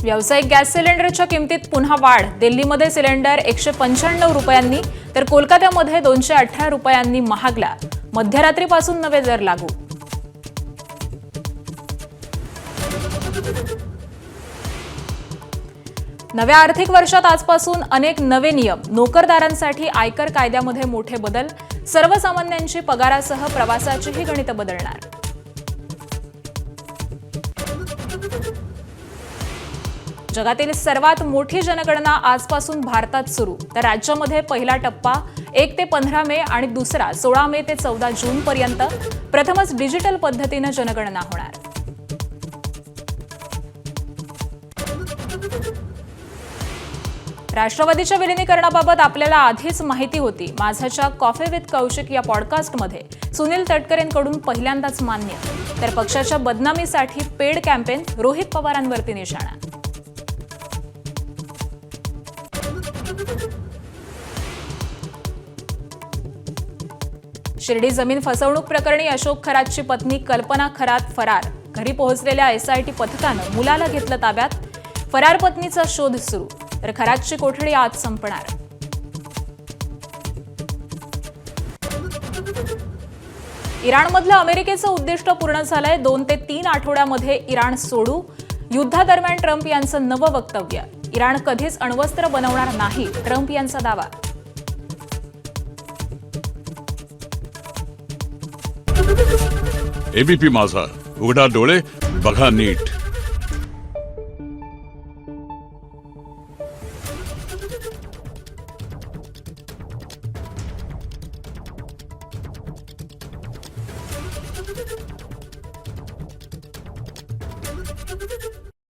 व्यावसायिक गॅस सिलेंडरच्या किमतीत पुन्हा वाढ. दिल्लीमध्ये सिलेंडर 195 रुपयांनी तर कोलकात्यामध्ये 218 रुपयांनी महागला. मध्यरात्रीपासून नवे दर लागू. नव्या आर्थिक वर्षात आजपासून अनेक नवे नियम. नोकरदारांसाठी आयकर कायद्यामध्ये मोठे बदल. सर्वसामान्यांची पगारासह प्रवासाचीही गणितं बदलणार. जगातील सर्वात मोठी जनगणना आजपासून भारतात सुरू. तर राज्यामध्ये पहिला टप्पा 1 ते 15 मे आणि दुसरा 16 मे ते 14 जून पर्यंत. प्रथमच डिजिटल पद्धतीने जनगणना होणार. राष्ट्रवादीच्या विलिनीकरणाबाबत आपल्याला आधीच माहिती होती. माझाच्या कॉफी विथ कौशिक या पॉडकास्टमध्ये सुनील तटकरेंकडून पहिल्यांदाच मान्य. तर पक्षाच्या बदनामीसाठी पेड कॅम्पेन. रोहित पवारांवरती निशाणा. शिर्डी जमीन फसवणूक प्रकरणी अशोक खरातची पत्नी कल्पना खरात फरार. घरी पोहोचलेल्या एसआयटी पथकानं मुलाला घेतलं ताब्यात. फरार पत्नीचा शोध सुरू. तर खरातची कोठडी आज संपणार. इराणमधलं अमेरिकेचं उद्दिष्ट पूर्ण झालंय. 2 ते 3 आठवड्यामध्ये इराण सोडू. युद्धादरम्यान ट्रम्प यांचं नवं वक्तव्य. इराण कधीच अण्वस्त्र बनवणार नाही, ट्रम्प यांचा दावा. एबीपी माझा, उघडा डोळे बघा नीट.